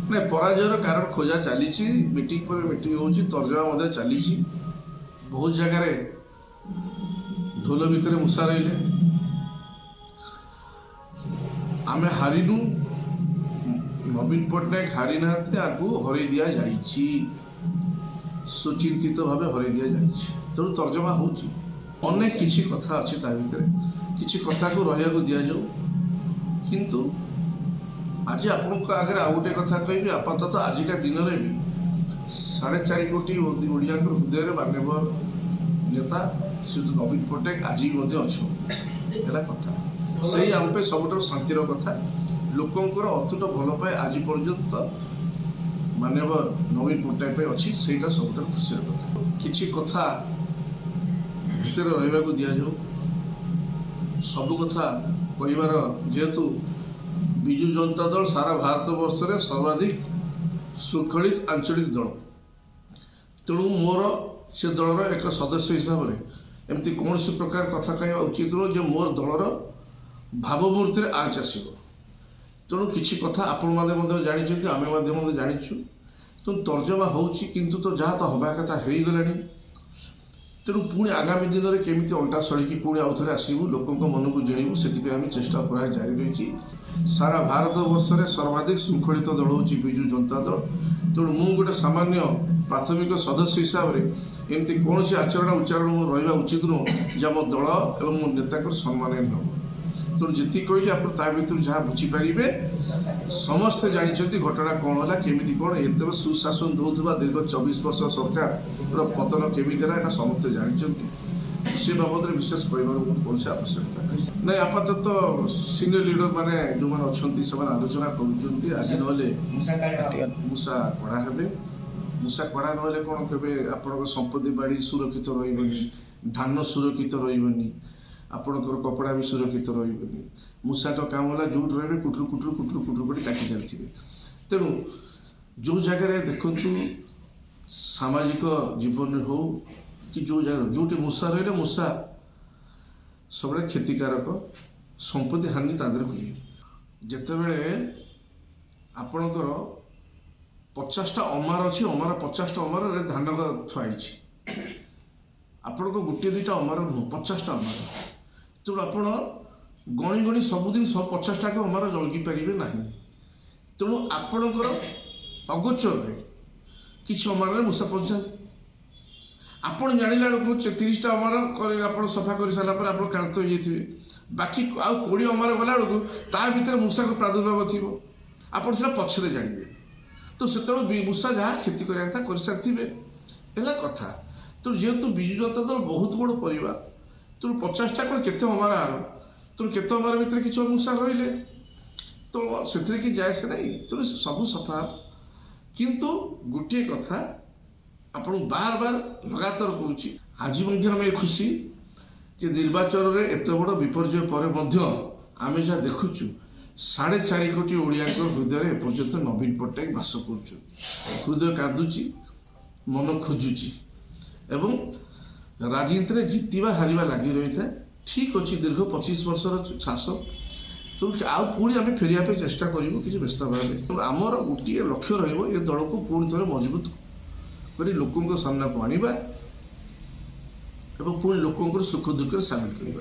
ना पराजयर कारण खोजा चली मीटिंग पर मीटिंग हो तर्जमा चली बहुत जगह ढोल भितर मूषा रही आमे हारिनु नवीन पट्टनायक हारी ना हर दि जा सुचिंतित भाव हर दि जा तेणु तर्जमा होनेक किसी कथा अच्छी किसी कथा को रहा दि जाऊ किंतु आज आपण आगे आउ गोटे कथा कहि आपातत आजिका दिन में भी 4.5 कोटी ओडिया हृदय मान्यवर नेता श्री नवीन पट्टनायक आज भी अच्छा कथा से आम सब शांतिर कथा लोकंर अतुट भल पाए आज पर्यंत मान्यवर नवीन पट्टनायक अच्छी से सब खुशी कथा किसी कथा भितर रहा दि जाऊ सब कथा कहबार जेहेतु विजु जनता दल सारा भारत वर्ष में सर्वाधिक शृंखलित आंचलिक दल तेणु मोर से दलर एक सदस्य हिसाब से एमती कौन सी प्रकार कथा कहवा उचित नुह जे मोर दलर भावमूर्ति आँच आसब तेणु किसी कथा आपण मैंने जानते आम जाचु तेणु तर्जमा होंतु तो जहाँ तो हवा कथा हो गला तेणु पुणी आगामी दिन में केमी अंटा सड़की पुणी आउ थे आसबू लोक मन को जिणु से चेष्टा प्राय जारी रही सारा भारत वर्ष में सर्वाधिक शृंखलित दल हूँ विजु जनता दल तेणु मु गोटे सामान्य प्राथमिक सदस्य हिसाब से एमती कौन आचरण उच्चारण रहा उचित नुह जे मो दल और मो नेता सम्मान न तेणु जी कहली आप भर जहाँ बुझीपारे समस्ते जानते घटना कौन है केमी कौन एत सुशासन दौरा दीर्घ 24 वर्ष सरकार पतन केमी समस्ते जानते से बाबद विशेष कहबार कौन आवश्यकता नहीं आपातत सीनियर लीडर माने जो मैंने अच्छा से आलोचना कर आज ना मूषा कड़ा हे मूषा कड़ा ना कौन के आप संपत्ति बाड़ी सुरक्षित रही धान सुरक्षित रही आपणकर कपड़ा भी सुरक्षित रही मूषा तो काम है जो रही कुटुर कुटुर कुटुर कुटुर कर काटी चलते तेणु जो जगह देखु सामाजिक जीवन हो कि जो जगह जो मूषा रही मूषा सब क्षतिकारक संपत्ति हानि तादर हुए जितेबले आपणकर 50टा अमार अच्छी अमार 50टा अमार धान थुआई आपण को गोटे दुईटा अमार नुह 50टा अमार तेणु आप गणी गणी सबुदिन 50टा को अमार जलगी पारे ना तेणु आपणकर अगोचर किसी अमार मूषा पहुँचाते आपण जाना बेलू 30टा अमार आप सफा कर सारापर आप क्लांत हो जाइए बाकी आउ 20 अमार गला बेलू ता भर मूषा को प्रादुर्भाव थी आप पछरे जानवे तो से मूषा जहाँ क्षति कर सारी है कथा तो जेहेतु विजु जनता दल बहुत बड़ परिवार तेणु 50टा कौन केते अमार आर तेणु केते अमार भितर कि मूषा रही तो से कि जाए से नहीं तेणु सब सफा किंतु गोटे कथा आपन बार बार लगातार कहूँ आज मैं खुशी कि निर्वाचन में एत बड़ विपर्य पर आम जहाँ देखुचु 4.5 कोटी ओडिया हृदय एपर्यंत नवीन पट्टनायक बास कर हृदय कांदुची मन खोजुची एवं राजनीति में जितवा हारिबा लगी रही था ठीक अच्छी दीर्घ 25 वर्षर शासक तो आउ पुणी आम फेरिया चेष्टा करूँ किसी व्यस्त भाव आमर गोटे लक्ष्य रही दल को पुणी थे मजबूत कर लोकों सामना को आनिबा एवं पुणी लोकों सुख दुख सामिल करवा।